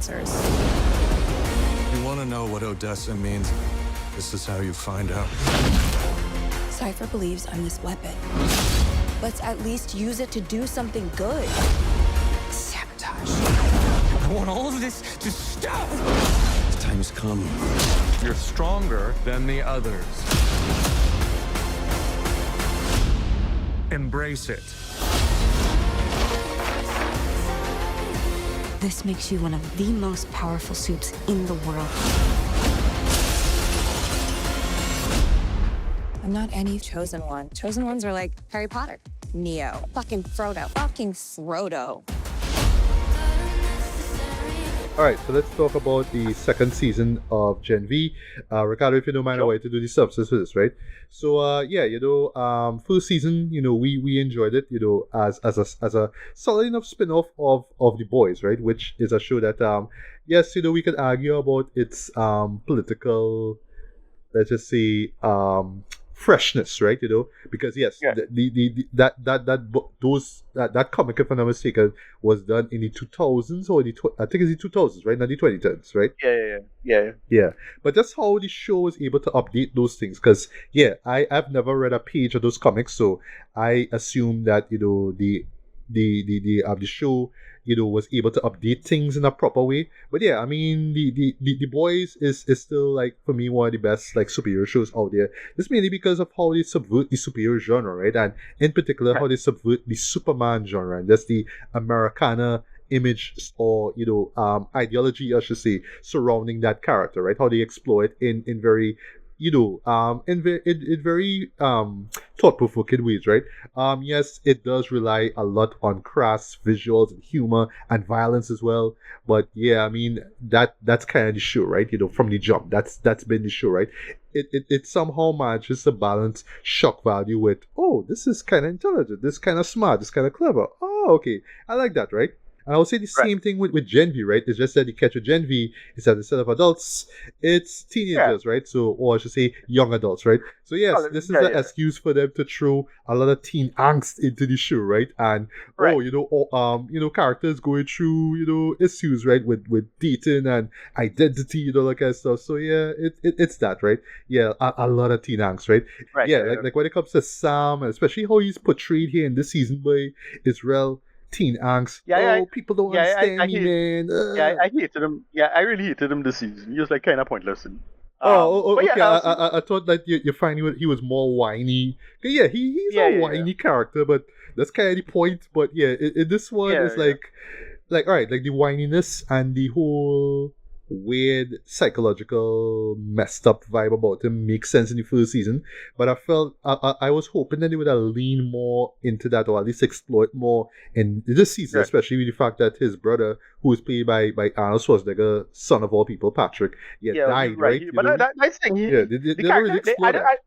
answers. You want to know what Odessa means? This is how you find out. Cypher believes I'm this weapon. Let's at least use it to do something good. Sabotage. I want all of this to stop! The time's come. You're stronger than the others. Embrace it. This makes you one of the most powerful suits in the world. I'm not any chosen one. Chosen ones are like Harry Potter, Neo, fucking Frodo, fucking Frodo. All right, so let's talk about the second season of Gen V. Ricardo, if you don't mind, I want to do the substance for this, right? So, first season, we enjoyed it, as a solid enough spin-off of The Boys, right? Which is a show that, yes, we could argue about its political, let's just say, freshness, right? Because yes, Yeah. that comic, if I'm not mistaken, was done in the 2000s or I think it's the 2000s, right? Not the 2010s, right? Yeah. Yeah, but that's how the show was able to update those things. Because I've never read a page of those comics, so I assume that the show was able to update things in a proper way. But yeah, I mean the Boys is still, like, for me, one of the best, like, superhero shows out there. This mainly because of how they subvert the superhero genre, right? And in particular how they subvert the Superman genre, and that's the Americana image, or ideology, I should say, surrounding that character, right? How they explore it in very in very thought-provoking ways, right? Yes, it does rely a lot on crass visuals and humor and violence as well. But yeah, I mean that's kind of the show, right? From the jump, that's been the show, right? It somehow manages to balance shock value with, oh, this is kind of intelligent, this kind of smart, this kind of clever. Oh, okay, I like that, right? And I would say the same thing with Gen V, right? It's just that the catch with Gen V is that instead of adults, it's teenagers, right? So, or I should say young adults, right? So yes, this is an excuse for them to throw a lot of teen angst into the show, right? And characters going through issues, right, with dating and identity, that kind of stuff. So yeah, it's that, right? Yeah, a lot of teen angst, right? Right. Like when it comes to Sam, and especially how he's portrayed here in this season by Israel. Teen angst. People don't understand me, man. I hated him. Yeah, I really hated him this season. He was, like, kind of pointless. Okay. I thought that you find he was more whiny. Yeah, he's a whiny character, but that's kind of the point. But yeah, this one is like all right, like the whininess and the whole weird psychological messed up vibe about him makes sense in the first season, but I felt I was hoping that they would have leaned more into that, or at least explore it more in this season, especially with the fact that his brother, who is played by Arnold Schwarzenegger, son of all people, Patrick, died, right? But that's the thing. They never really explored that.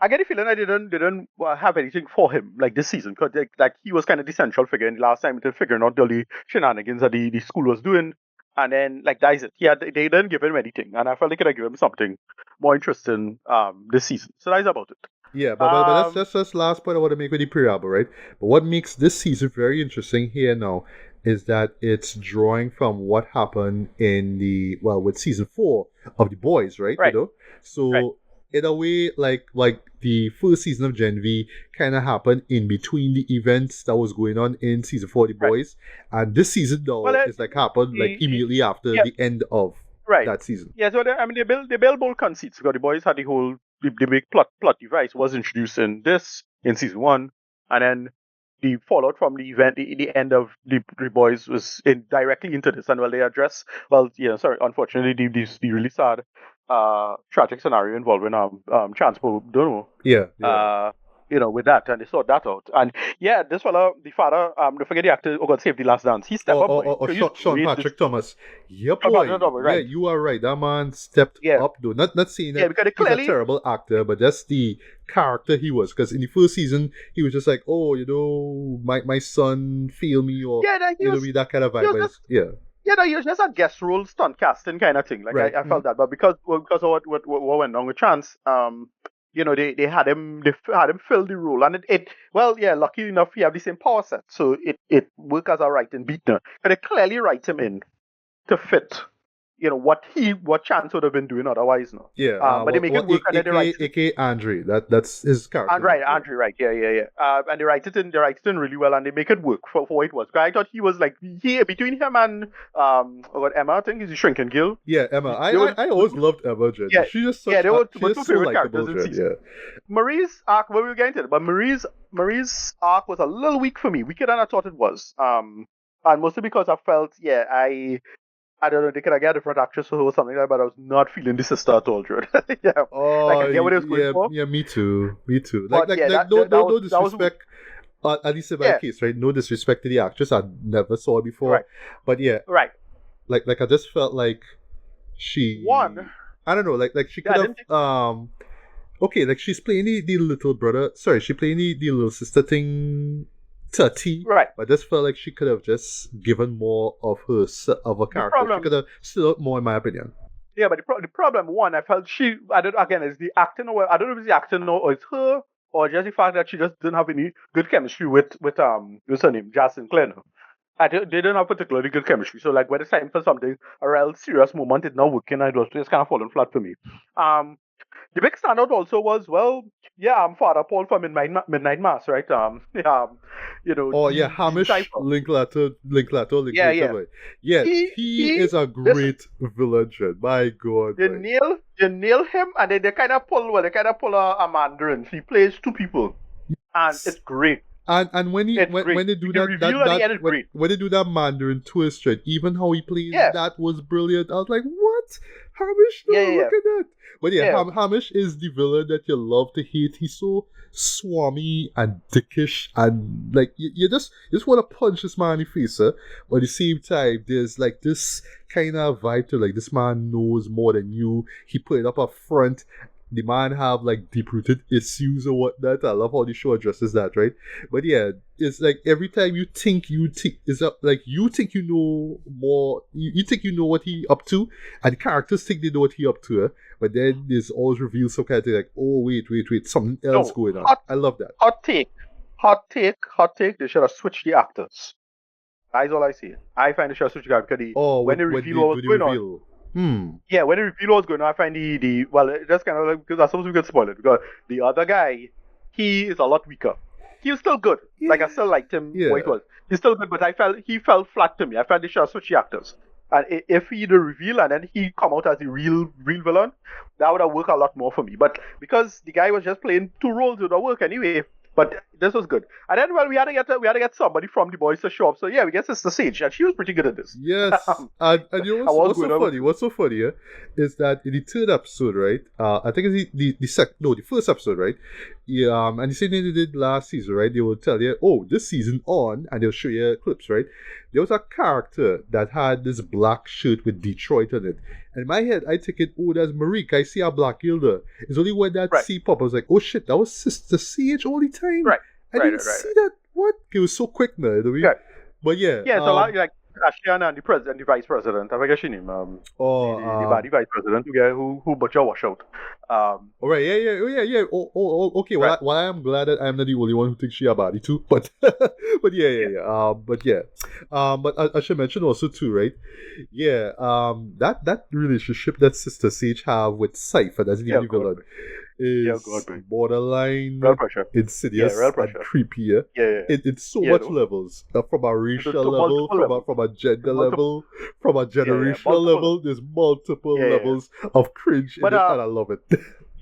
I get the feeling I didn't have anything for him, like, this season, because like he was kind of the central figure in the last time, to figuring out all the shenanigans that the school was doing. And then, like, that's it. They didn't give him anything, and I felt they could have given him something more interesting this season. So that's about it. Yeah, but that's last point I want to make with the preamble, right? But what makes this season very interesting here now is that it's drawing from what happened with season 4 of The Boys, right? So in a way, like the first season of Gen V kind of happened in between the events that was going on in season 4 of The Boys, and this season though is happened immediately after the end of that season. Yeah, so they build both conceits, because The Boys had the big plot device was introduced in season 1, and then the fallout from the event, the end of the Boys was directly into this, and they address, unfortunately, the really sad tragic scenario involving Chance Dono. With that, and they sort that out. And yeah, this fella, the father, don't forget the actor who got saved the last dance. He stepped up. Sean Patrick Thomas. Yep, boy. Yeah, you are right. That man stepped up, though. Not saying that because he's a terrible actor, but that's the character he was. Because in the first season, he was just like, my son failed me, or that kind of vibe. He was just a guest role, stunt casting kind of thing. Like, I felt that, but because of what went on with Chance, they had him fill the role, and lucky enough he have the same power set, so it worked as a writing beat now. But they clearly write him in to fit, what Chance would have been doing otherwise. No. Yeah, But they make it work, and then they write it. AKA Andre. That's his character. And right, name, yeah. Andrew, right, yeah. And they write it in really well, and they make it work for what it was. 'Cause I thought he was like between him and Emma, I think he's the Shrinking Gill. Yeah, Emma. I always loved Emma, Jen. Yeah, She's just such they were she's two just so favorite likable, characters in Jen. season. Yeah. Marie's arc, well, we were getting to it, but Marie's arc was a little weak for me, weaker than I thought it was. And mostly because I felt, I don't know, they could have got a different actress or something like that, but I was not feeling the sister at all, Drew. Yeah. Oh, Like, I get what it was going for. yeah, me too. But Like, yeah, like that no was- that was- disrespect. At least in my Yeah. case, right? No disrespect to the actress. I never saw her before. Right. But yeah, Right. like I just felt like she. One. I don't know. Like she Yeah, I could didn't have. Okay, like she's playing the little brother. Sorry, she playing the little sister thing. To a T. Right. But I just felt like she could have just given more of her character. problem- She could have stood out more, in my opinion. Yeah, but the problem, one, I felt is the acting, or I don't know if it's the acting or it's her, or just the fact that she just didn't have any good chemistry with what's her name, Jazz Sinclair. No. They didn't have particularly good chemistry. So like when it's time for something, a real serious moment, it's not working, and it was just kind of falling flat for me. The big standout also was, I'm Father Paul from Midnight Mass, right? Oh yeah, the Hamish Cypher. Linklater. Yeah. Right. Yeah, he is a great villain, Jen. My God. They right. nail him, and they kind of pull a Mandarin. He plays two people, and it's great. And when It's great. they do The that reveal at the end is great. when they do that Mandarin twist, right? Even how he plays Yeah. that was brilliant. I was like, what? Hamish, no, Yeah. look at that. But yeah, Yeah. Hamish is the villain that you love to hate. He's so swami and dickish, and like you just want to punch this man in the face, huh? But at the same time, there's like this kind of vibe to like this man knows more than you. He put it up up front. The man have like deep-rooted issues or whatnot. I love how the show addresses that, right? But yeah, it's like every time you think is that like you think you know more, you think you know what he up to, and the characters think they know what he up to, but then there's always revealed some kind of thing like, oh wait, something else No, going on. hot- I love that. Hot take. They should have switched the actors. That's all I see. I find they should have switched the actors because when they reveal what was going on. Yeah, when the reveal what was going on, I find it's just kind of like, because I suppose we could spoil it, because the other guy, he is a lot weaker. He was still good. Like, I still liked him, Yeah. what it was. He's still good, but he felt flat to me. I felt they should have switched the actors. And if he the reveal and then he come out as the real villain, that would have worked a lot more for me. But because the guy was just playing two roles, it would have worked anyway. But this was good. And then, we had to get somebody from the boys to show up. So yeah, we get Sister Sage, and she was pretty good at this. Yes, and you know I was what's good, so I was funny? What's so funny is that in the third episode, right? I think it's the first episode, right? Yeah, and the same thing they did last season, right? They will tell you, oh, this season on, and they'll show you clips, right? There was a character that had this black shirt with Detroit on it, and in my head, I take it, oh, that's Marique. I see a black Hilda. It's only when that Right. C pop, I was like, oh shit, that was Sister Sage all the time. Right. I didn't see that. What? It was so quick now, you know what I mean? Right. But yeah, Yeah, so like Ashliana and the vice president. I forget her name. The vice president who butcher wash out. All right, yeah. Oh, okay. Well, Right. I am glad that I'm not the only one who thinks she a body too. But, but yeah. But I should mention also too, right? Yeah. That relationship that Sister Sage have with Cypher, that's the Yeah, only villain, is God, man. borderline Real pressure. insidious Yeah, real and pressure. creepy. Yeah? Yeah. It's so Yeah, much no. levels, from a racial There's level, multiple levels. from a gender Multiple- level, from a generational multiple. level. There's multiple Yeah. levels of cringe But, in it, and I love it.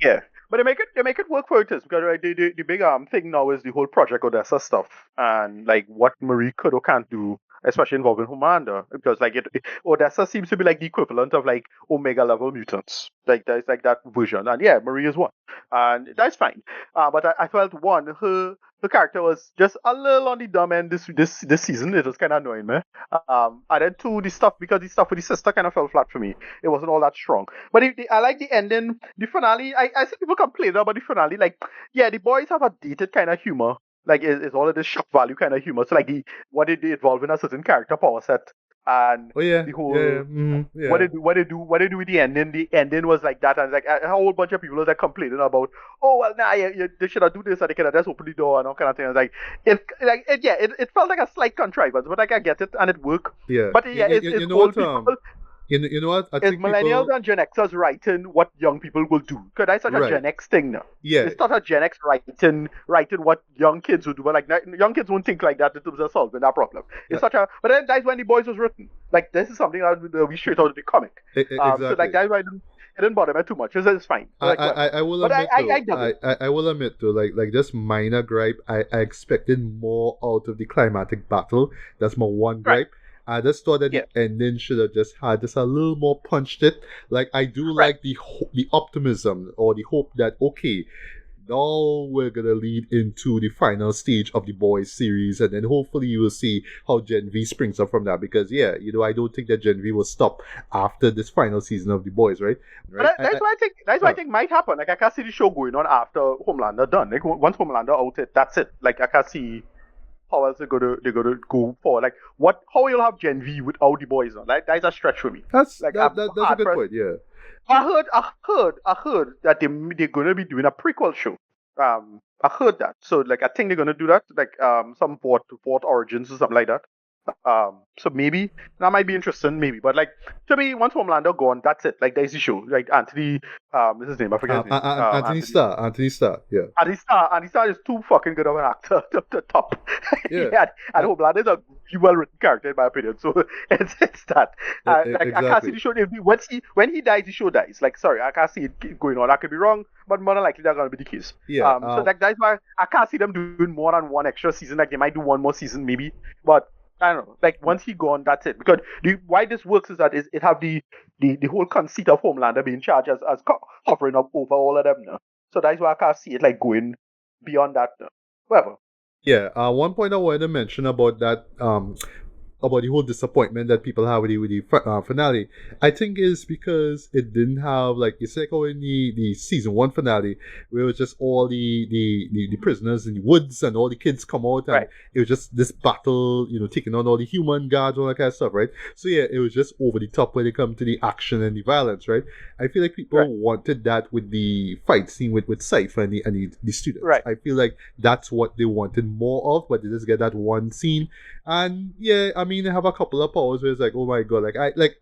Yeah. But they make it work for it is because right, the big thing now is the whole Project Odessa stuff and like what Marie could or can't do, especially involving Homelander. Because like Odessa seems to be like the equivalent of like Omega level mutants. Like there's like that version. And yeah, Marie is one. And that's fine. But I felt her character was just a little on the dumb end this season. It was kinda annoying me. And then two, the stuff with the sister kind of fell flat for me. It wasn't all that strong. But I like the ending, the finale. I see people complain about the finale. Like, yeah, the boys have a dated kind of humor. Like, it's all of this shock value kind of humor. So, like, what did they evolve in a certain character power set and Oh yeah, the whole yeah. what they do with the ending. The ending was like that, and like a whole bunch of people was like complaining about, oh well, nah, they should have do this, and they could have just opened the door and all kind of things. Like it felt like a slight contrivance, but like I get it and it worked. Yeah. But yeah, it's you know old what? people. You know what? I It's think millennials people. and Gen Xers writing what young people will do. Because that's such a Right. Gen X thing now. Yeah. It's not a Gen X writing what young kids would do. But like young kids won't think like that in terms of solving that problem. It's such a. But then that's when The Boys was written. Like this is something that we straight out of the comic. Exactly. So like that's why it didn't bother me too much. It's fine. Like, I will but admit I dug it. I will admit though, like this minor gripe, I expected more out of the climatic battle. That's my one gripe. Right. I just thought that the ending should have just had just a little more punched it. Like I do like the optimism or the hope that okay, now we're gonna lead into the final stage of the Boys series, and then hopefully you will see how Gen V springs up from that. Because I don't think that Gen V will stop after this final season of the Boys, right? But that's why I think might happen. Like I can see the show going on after Homelander done. Like once Homelander out, that's it. Like I can see how else they're gonna go for. Like how you'll have Gen V without the Boys on. Like that's a stretch for me. That's like that's a good point. Yeah. I heard that they're gonna be doing a prequel show. I heard that. So like I think they're gonna do that. Like some fourth origins or something like that. So maybe that might be interesting, maybe. But like to me, once Homelander gone, that's it. Like there's the show. Like Anthony, what's his name? I forget his name. Anthony Starr. Yeah. Anthony Starr is too fucking good of an actor to top. Yeah. And Homelander is a well written character in my opinion. So it's that. Like exactly. I can't see the show. When he dies, the show dies. Like sorry, I can't see it going on. I could be wrong, but more than likely that's gonna be the case. Yeah. So like that's why I can't see them doing more than one extra season. Like they might do one more season maybe, but I don't know. Like once he gone, that's it. Because why this works is that it have the whole conceit of Homelander being charged as hovering up over all of them now. So that's why I can't see it like going beyond that now. Whatever. Yeah. One point I wanted to mention about that about the whole disappointment that people have with the finale, I think is because it didn't have, like you said, in the season 1 finale, where it was just all the prisoners in the woods and all the kids come out, and it was just this battle, taking on all the human guards, all that kind of stuff, right? So yeah, it was just over the top when it comes to the action and the violence, right? I feel like people wanted that with the fight scene with Cypher and the students. Right. I feel like that's what they wanted more of, but they just get that one scene. And yeah, I mean, I have a couple of powers where it's like, oh my god,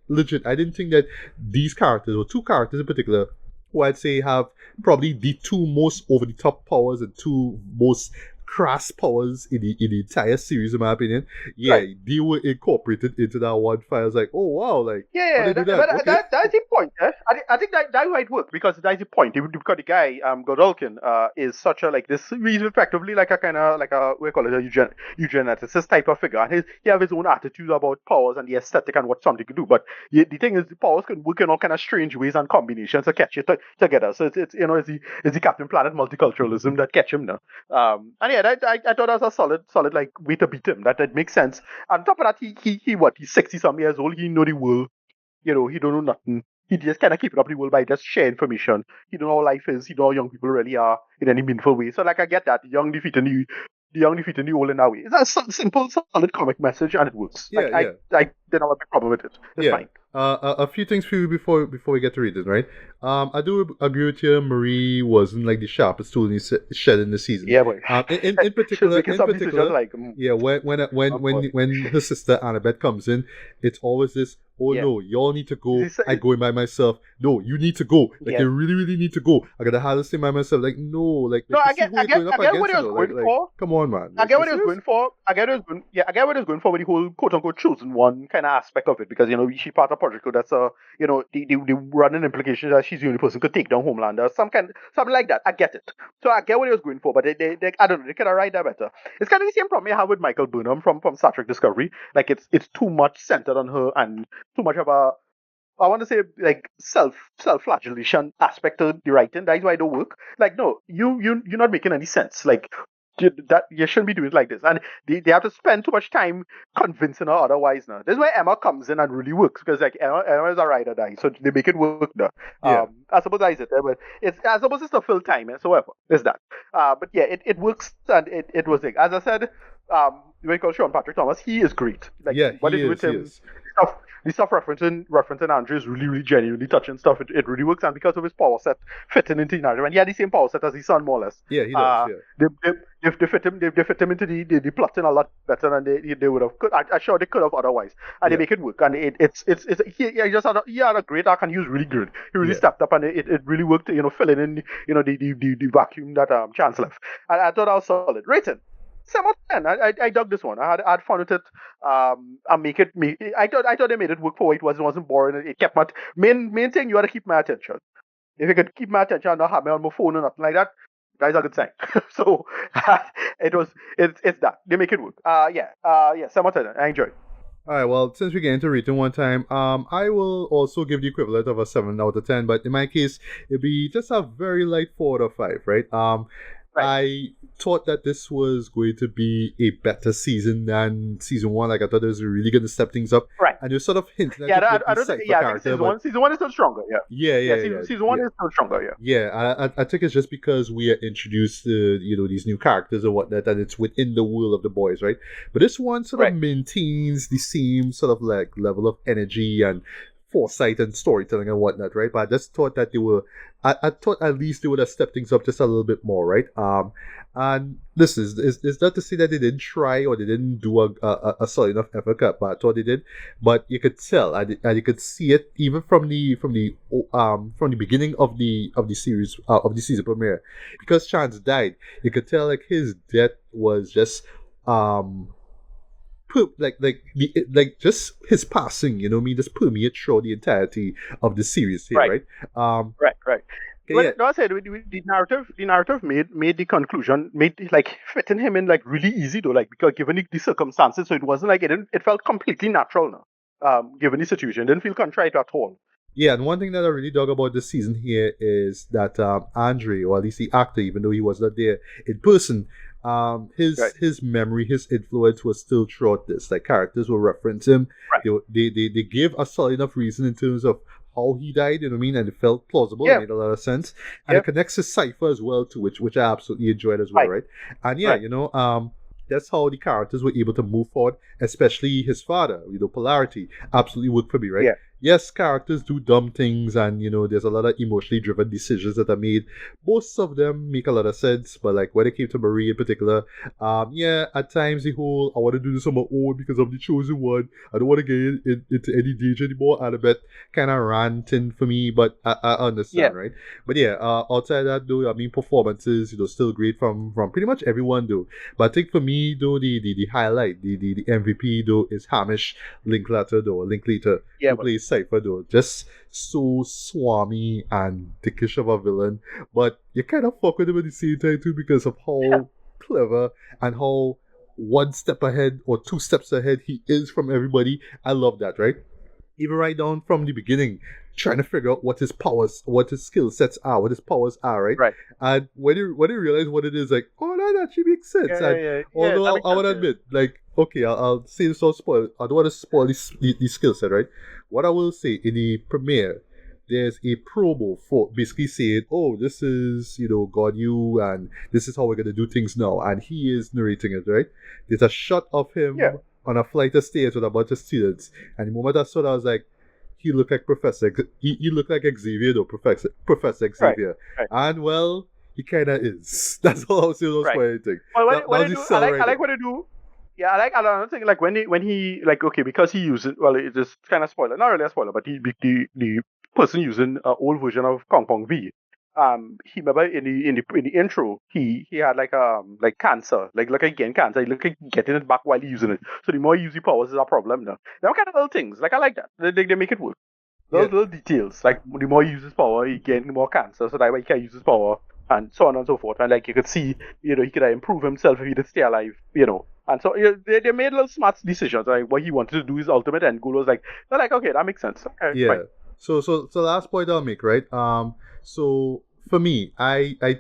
legit, I didn't think that these characters, or 2 characters in particular, who I'd say have probably the 2 most over the top powers and 2 most crass powers in the entire series, in my opinion. Yeah, they were incorporated into that one fight. I was like, oh wow, like yeah, that's the point. I think that's why it worked, because that's the point. Because the guy, Godolkin, is such a he's effectively like a kind of like a, we call it a eugeneticist type of figure, and he have his own attitude about powers and the aesthetic and what something can do. But the thing is, the powers can work in all kind of strange ways and combinations to catch it together. So it's the Captain Planet multiculturalism that catch him now. And yeah, I thought that was a solid like way to beat him. That makes sense. On top of that, he's 60-some years old. He know the world. He don't know nothing. He just kind of keep it up the world by just share information. He don't know how life is. He don't know how young people really are in any meaningful way. So like I get that. The young defeating the old in that way. It's a simple, solid comic message, and it works. Yeah, I didn't have a big problem with it. It's fine. A few things for you before we get to read it, right? I do agree with you. Marie wasn't like the sharpest tool in the shed in the season. Yeah, boy. In particular, yeah, when her sister Annabeth comes in, it's always this. Oh no, y'all need to go. I going by myself. No, you need to go. Like you really, really need to go. I gotta have this thing by myself. Like no, I get what he was going for. Come on, man. I get what he was going for. I get what he was going for with the whole quote unquote chosen one kind of aspect of it, because she part of Project Code. That's the running implication that she's the only person who could take down Homelander. Something like that. I get it. So I get what he was going for, but they I don't know, they could have write that better. It's kind of the same problem I have with Michael Burnham from Star Trek Discovery. Like it's too much centered on her and too much of a, I want to say, like self-flagellation aspect to the writing. That's why it don't work. Like no, you're not making any sense. Like that you shouldn't be doing it like this, and they have to spend too much time convincing her otherwise. Now this is where Emma comes in and really works, because like Emma is a ride or die, so they make it work now. I suppose that is it, but I suppose it's to fill time, so whatever is that. But yeah, it works, and it was like, as I said, when you call Sean Patrick Thomas, he is great. Like what they do with him, the stuff referencing Andrew is really, really genuinely touching stuff. It really works, and because of his power set fitting into the narrative, and he had the same power set as his son, more or less. Yeah, he does. They fit him into the plotting a lot better than they would have. I'm sure they could have otherwise, and they make it work. And he had a great arc, and he was really good. He really stepped up, and it really worked. Filling in the vacuum that Chance left. And I thought that was solid. Rating. 7 out of 10. I dug this one. I had fun with it. I thought they made it work for what it was. It wasn't boring. It kept my main thing. You had to keep my attention. If you could keep my attention and not have me on my phone or nothing like that, that's a good sign. So it's that they make it work. 7 out of 10. I enjoyed it. All right, well, since we get into rating one time, I will also give the equivalent of a 7 out of 10, but in my case, it'd be just a very light 4 out of 5, right? I thought that this was going to be a better season than season 1. Like, I thought it was really going to step things up. Right. And you're sort of hinting at it. I think season 1 is still stronger, Season 1 is still stronger, Yeah, I think it's just because we are introduced to, these new characters and whatnot, and it's within the world of the boys, right? But this one sort of maintains the same sort of like level of energy and foresight and storytelling and whatnot, right? But I just thought that I thought at least they would have stepped things up just a little bit more, right? And this is not to say that they didn't try or they didn't do a solid enough effort, but I thought they did. But you could tell, and you could see it even from the beginning of the series of the season premiere, because Chance died. You could tell like his death was just just his passing, just permeate through the entirety of the series here, right? Right. Well, no, I said the narrative made the conclusion, fitting him in like really easy though, like because given the circumstances, so it wasn't like it felt completely natural now. Given the situation, it didn't feel contrite at all. Yeah, and one thing that I really dug about this season here is that Andre, or at least the actor, even though he was not there in person, his memory, his influence was still throughout this. Like, characters will reference him. Right. They gave a solid enough reason in terms of how he died, you know what I mean? And it felt plausible. It made a lot of sense. And it connects his cipher as well, too, which I absolutely enjoyed as well, right? And that's how the characters were able to move forward, especially his father, Polarity. Absolutely worked for me, right? Yeah. Yes, characters do dumb things, and there's a lot of emotionally driven decisions that are made. Most of them make a lot of sense, but like when it came to Marie in particular, at times the whole I want to do this on my own because I'm the chosen one, I don't want to get into any danger anymore, and a bit kind of ranting for me, but I understand, right? But outside that though, I mean, performances, still great from pretty much everyone though. But I think for me though, the highlight, the MVP though, is Hamish Linklater, who plays Cypher though, just so swami and dickish of a villain, but you kind of fuck with him at the same time too because of how clever and how one step ahead or two steps ahead he is from everybody. I love that, right? Even right down from the beginning, trying to figure out what his powers, what his skill sets are, what his powers are, right? Right. And when you realize what it is, like, oh, that actually makes sense. Although I would admit, like, okay, I'll say this all spoil. I don't want to spoil the skill set, right? What I will say in the premiere, there's a promo for basically saying, oh, this is, God you, and this is how we're going to do things now. And he is narrating it, right? There's a shot of him on a flight of stairs with a bunch of students. And the moment I saw that, I was like, he looked like he looked like Xavier, though, Professor Xavier. Right. And, well, he kind of is. That's all I'll say about anything. Well, I like what they do. Yeah, I like another thing, like when he like, okay, because he uses, well, it's just kind of spoiler, not really a spoiler, but the person using an old version of Kong Pong V, he remember in the intro, he had like cancer, like again cancer, he looked like getting it back while he's using it. So the more he uses the powers is a problem now. There are kind of little things, like I like that. They make it work. Little details, like the more he uses power, he gets more cancer, so that way he can use his power, and so on and so forth. And like you could see, he could improve himself if he did stay alive, And so they made little smart decisions. Like what he wanted to do, his ultimate end goal was like, they're like, okay, that makes sense. Okay, fine. So last point I'll make, right? So for me, as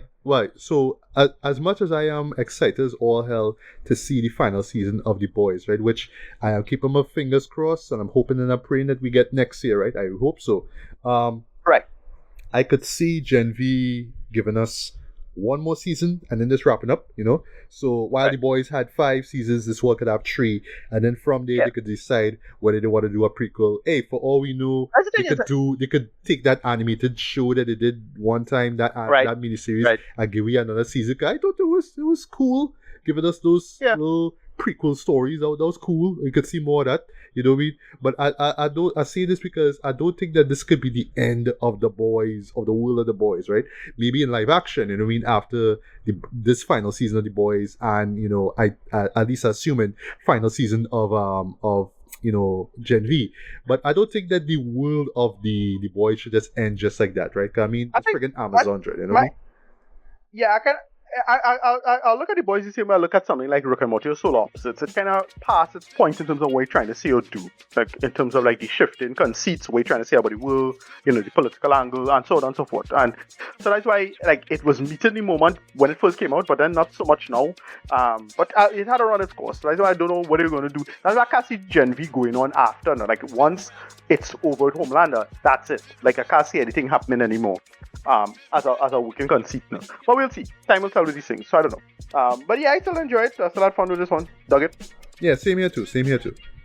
much as I am excited as all hell to see the final season of The Boys, right? Which I am keeping my fingers crossed, and I'm hoping and I'm praying that we get next year, right? I hope so. Right. I could see Gen V giving us one more season and then just wrapping up, you know. So while Right. the boys had 5 seasons, this one could have 3, and then from there Yeah. they could decide whether they want to do a prequel. Hey, for all we know, That's the they thing, could take that animated show that they did one time, that Right. that miniseries, Right. and give you another season. I thought it was cool, giving us those Yeah. little prequel stories. That was cool. You could see more of that. You know what I mean? But I say this because I don't think that this could be the end of the boys, of the world of the boys, right? Maybe in live action, you know what I mean, after this final season of the boys, and you know, I at least assuming final season of you know, Gen V. But I don't think that the world of the boys should just end just like that, right? 'Cause I mean, I it's think- friggin' Amazon, right? You know what I mean? Yeah, I'll look at the boys the same way I look at something like Rick and Morty or Solar Opposites. It kind of past its point in terms of what you're trying to say or do. Like, in terms of, like, the shift in conceits, what you're trying to say about the world, you know, the political angle, and so on and so forth. And so that's why, like, it was meeting the moment when it first came out, but then not so much now. But it had to run its course. That's why I don't know what they're going to do. That's why I can't see Gen V going on after. No? Like, once it's over at Homelander, that's it. Like, I can't see anything happening anymore. As a working conceit now. But we'll see. Time will tell with these things, so I don't know. But yeah, I still enjoy it. I still had fun with this one. Dug it. Yeah, same here too.